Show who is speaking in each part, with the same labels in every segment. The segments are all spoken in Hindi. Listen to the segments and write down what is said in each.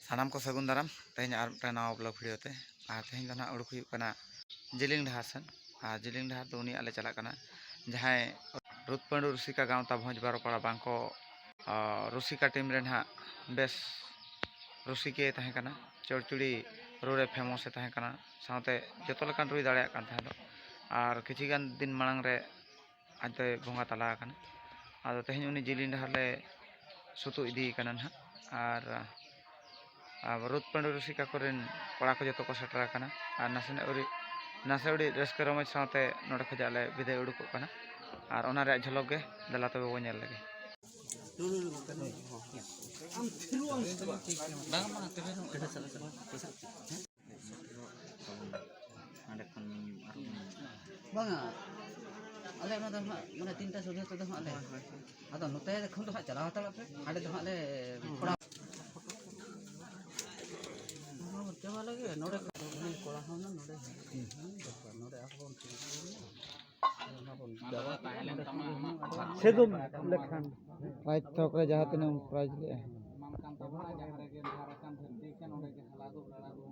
Speaker 1: सानाम को सगुन दाराम तेज और नवा ब्लॉग भिडियो ते तेज ना उड़ूक जिलिंग डहार सेन और जिलिंग डहार तो उनी आले चलाना जहाँ रुतपांडु रुसिका गाँवता भोज बारोपाड़ा बांको रुसिका टीम रे ना बेस रुसिके तहेकना चौड़चुड़ी रूरे फेमस तहेकना साथे जतो लेकान रुई दाड़े कान तहेदो और किछिगान दिन मांग रे आज तो बंगा तला आकना आदो तेज उनी जिलिंग डहार ले सुतु इदी कना ना और रुतपांडु रुसिका कोरेन कड़ा को जतो को सेटर आकना और नासे उड़ी रस्क रमज साथे नोडे खजाले विदाय उडुक कना और ओना रे झलक गे दला तबे बो नेल लगे
Speaker 2: banga ale na da mane tinta sudhe to da ale ado note dekhon to chala hata pe ade to ale pora chaba lage node kola hona node node akon sedum lekhan प्राइज थोक रे जहां तने प्राइज ले मानकान तबा जहां रे के धारकान धरती के नोडे के हलादो लड़ादो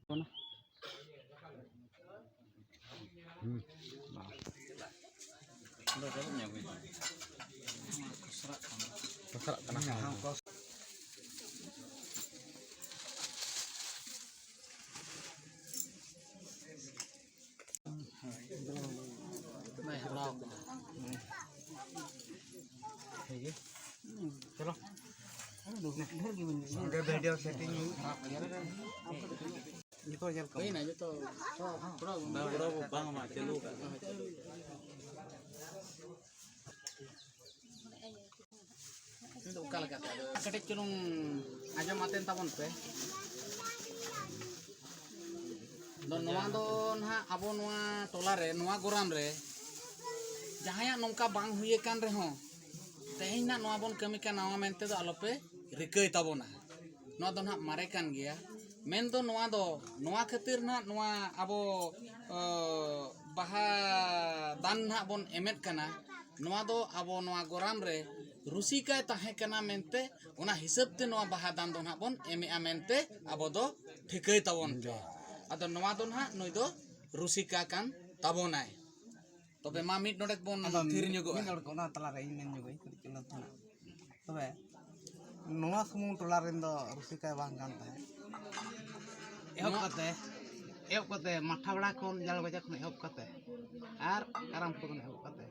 Speaker 2: चलो वीडियो सेटिंग कहीं ना जो तो बड़ा बांग मा चलू का itu ukal kata ketik curung aja maten tabon pe don noa don ha abo noa tola re noa goram re jahaya nongka bang huye kan re ho tehin na noa bon kami kan nawa mente do alope rikai tabona noa don ha mare kan gya men do noa khatir na noa abo baha dan na bon emet kana noa do abo noa goram re रुसिका ताहे कना मेनते ओना हिसाब ते नवा बाहा दान दो ना बोन एमे आमेनते आबो दो ठिकै ताबोन पे आदो नवा दो ना नय दो रुसिका कान ताबोनाय तबे मा मिट नोडक बोन थिर न्यगो मिट नोडक ओना तला रे मेन न्यगो करिकला थाना तबे नवा सुमुंग टोला रेन दो रुसिका बांग कान ताहे एहब कते माथा बड़ा कोन जाल बजा खन एहब कते आर आराम को एहब कते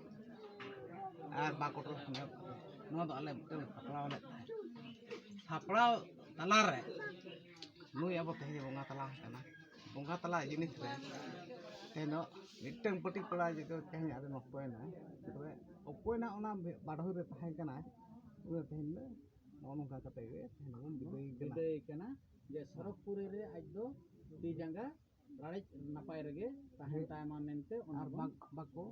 Speaker 2: आर बाकोटो खन एहब नवा दो आले फपड़ा वाले फपड़ा तला रे नुई अब तेज बंगा तला कना बंगा तला जिनिस रे तेनो मिटन पटी पड़ा जे तेज आदे नपयना तबे अपयना ओना बाढो रे ताहे कना उरे तेन नोनका कते गे तेन बिदई कना जे सरकपुरी रे आज दो ती जंगा राड़े नपाय रेगे ताहे तायमा मेनते ओनार बाको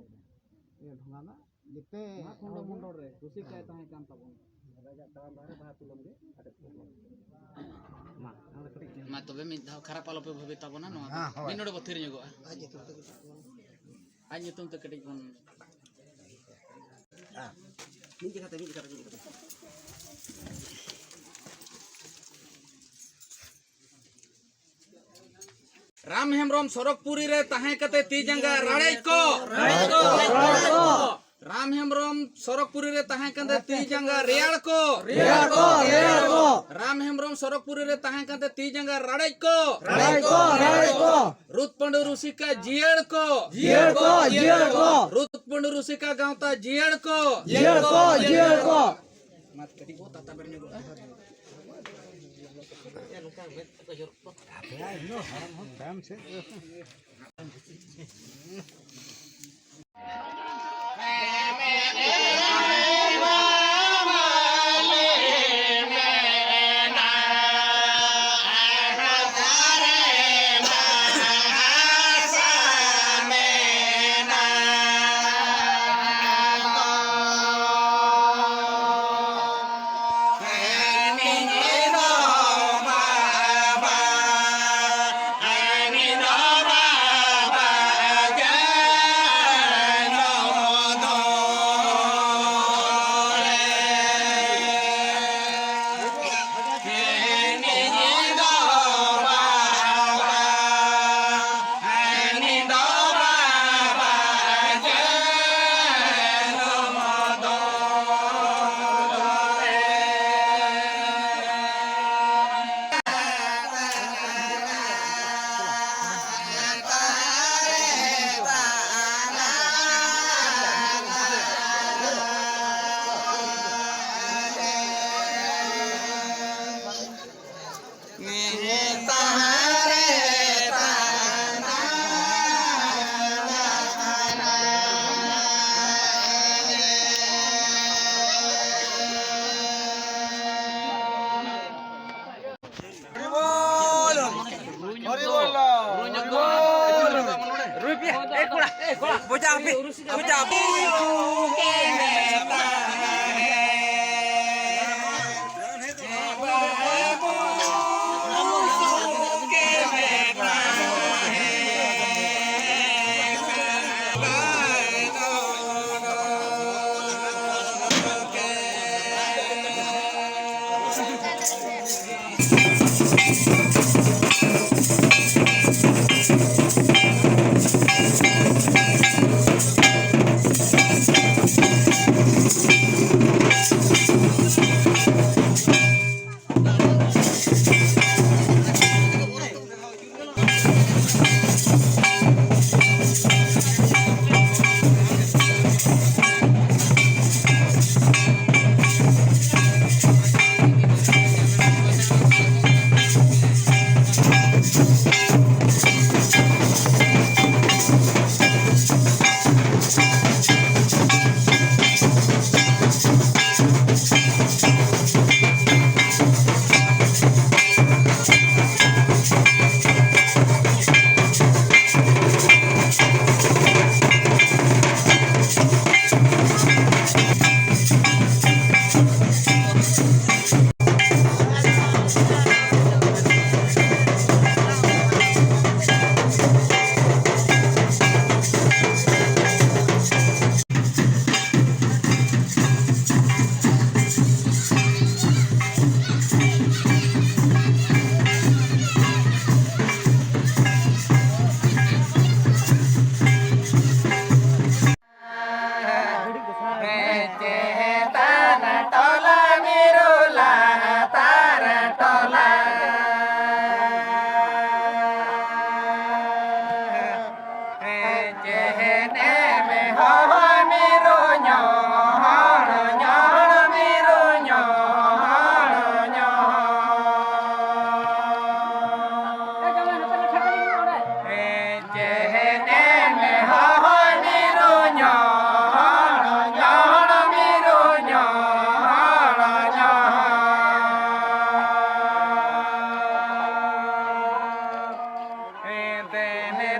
Speaker 2: ए ढंगाना जेते खंडो मंडल रे रुसि काय ताहे कान ताबोन राजा तावा बारे बा तुलम गे अटे मा तबे मि धाव खराब आलो पे भबे ताबोना नो मि नोडे बथिर न्यगो आज नितुम ते कटिक बोन मि जगह ते राम हेमब्रम सरकपुरी रे ताहे कते ती जंगा राड़े को राम हेमब्रम सरकपुरी रे ताहे कते ती जंगा रेयाड़ को राम हेमब्रम सरकपुरी रे ताहे कते ती जंगा राड़े को रुतपांडु रुसिका जियड़ को रुतपांडु रुसिका गांवता जियड़ को मत कटी को ताता बरने को
Speaker 3: Bocah api, bocah api.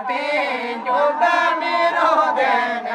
Speaker 1: Tinju kami roden